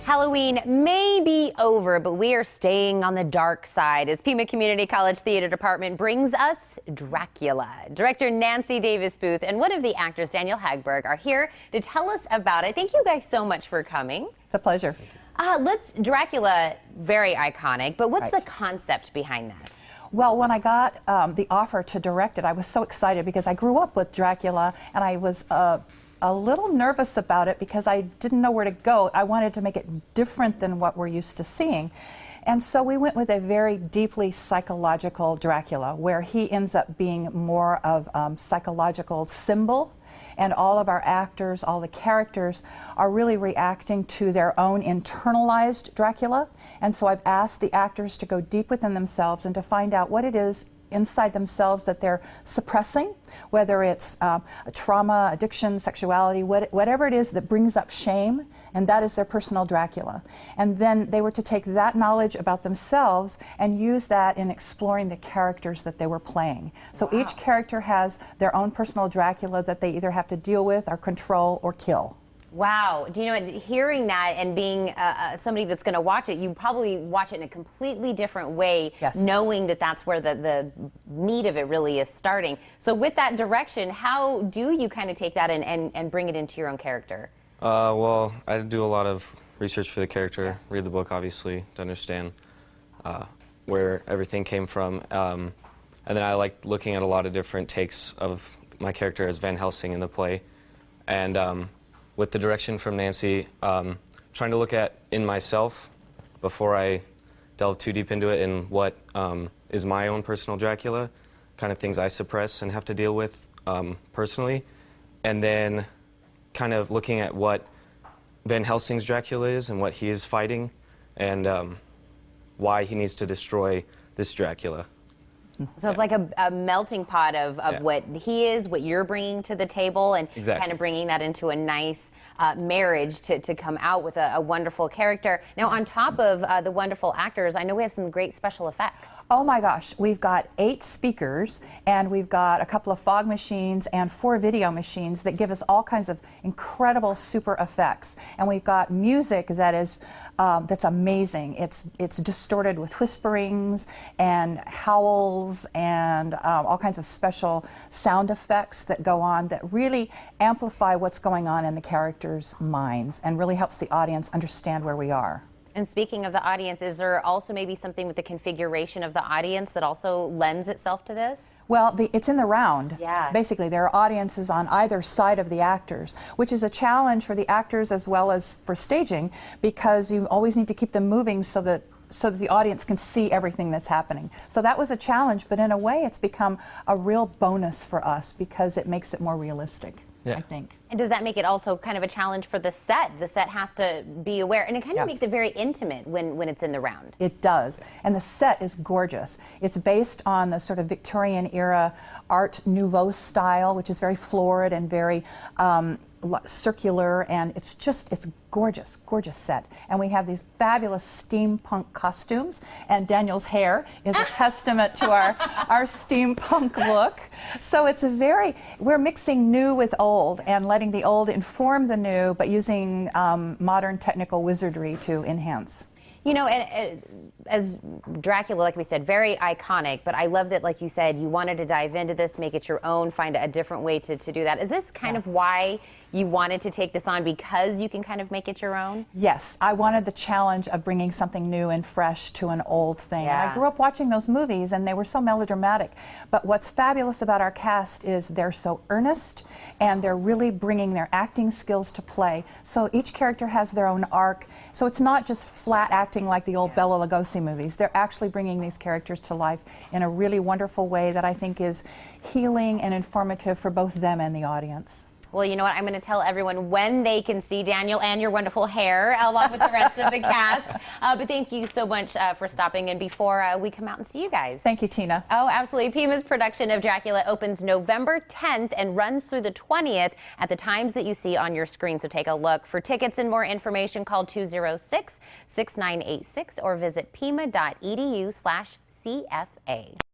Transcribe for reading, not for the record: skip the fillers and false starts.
Halloween may be over, but we are staying on the dark side as Pima Community College Theater Department brings us Dracula. Director Nancy Davis Booth and one of the actors, Daniel Hagberg, are here to tell us about it. Thank you guys so much for coming. It's a pleasure. Dracula, very iconic, but what's the concept behind that? Well, when I got the offer to direct it, I was so excited because I grew up with Dracula, and I was a little nervous about it because I didn't know where to go. I wanted to make it different than what we're used to seeing. And so we went with a very deeply psychological Dracula, where he ends up being more of a psychological symbol. And all of our actors, all the characters, are really reacting to their own internalized Dracula. And so I've asked the actors to go deep within themselves and to find out what it is inside themselves that they're suppressing, whether it's trauma, addiction, sexuality, whatever it is that brings up shame, and that is their personal Dracula. And then they were to take that knowledge about themselves and use that in exploring the characters that they were playing. So each character has their own personal Dracula that they either have to deal with or control or kill. Wow. Do you know, hearing that and being somebody that's going to watch it, you probably watch it in a completely different way, knowing that that's where the meat of it really is starting. So with that direction, how do you kind of take that and bring it into your own character? Well, I do a lot of research for the character, read the book, obviously, to understand where everything came from. And then I like looking at a lot of different takes of my character as Van Helsing in the play. And with the direction from Nancy, trying to look at in myself before I delve too deep into it and what is my own personal Dracula, kind of things I suppress and have to deal with personally, and then kind of looking at what Van Helsing's Dracula is and what he is fighting and why he needs to destroy this Dracula. So it's like a melting pot of what he is, what you're bringing to the table, and kind of bringing that into a nice marriage to come out with a wonderful character. Now, on top of the wonderful actors, I know we have some great special effects. Oh my gosh, we've got 8 speakers, and we've got a couple of fog machines and 4 video machines that give us all kinds of incredible super effects. And we've got music that is that's amazing. It's distorted with whisperings and howls and all kinds of special sound effects that go on that really amplify what's going on in the characters' minds and really helps the audience understand where we are. And speaking of the audience, is there also maybe something with the configuration of the audience that also lends itself to this? Well, it's in the round. Yeah. Basically, there are audiences on either side of the actors, which is a challenge for the actors as well as for staging, because you always need to keep them moving so that the audience can see everything that's happening. So that was a challenge, but in a way it's become a real bonus for us because it makes it more realistic, I think. And does that make it also kind of a challenge for the set? The set has to be aware, and it kind of makes it very intimate when it's in the round. It does, and the set is gorgeous. It's based on the sort of Victorian era Art Nouveau style, which is very florid and very circular, and it's gorgeous, gorgeous set. And we have these fabulous steampunk costumes, and Daniel's hair is a testament to our steampunk look. So it's we're mixing new with old and letting the old inform the new, but using modern technical wizardry to enhance. You know, and as Dracula, like we said, very iconic, but I love that, like you said, you wanted to dive into this, make it your own, find a different way to do that. Is this kind of why you wanted to take this on, because you can kind of make it your own? Yes, I wanted the challenge of bringing something new and fresh to an old thing. And I grew up watching those movies, and they were so melodramatic. But what's fabulous about our cast is they're so earnest, and they're really bringing their acting skills to play. So each character has their own arc. So it's not just flat acting like the old Bela Lugosi movies. They're actually bringing these characters to life in a really wonderful way that I think is healing and informative for both them and the audience. Well, you know what? I'm going to tell everyone when they can see Daniel and your wonderful hair, along with the rest of the cast. But thank you so much for stopping in before we come out and see you guys. Thank you, Tina. Oh, absolutely. Pima's production of Dracula opens November 10th and runs through the 20th at the times that you see on your screen. So take a look. For tickets and more information, call 206-6986 or visit pima.edu/CFA.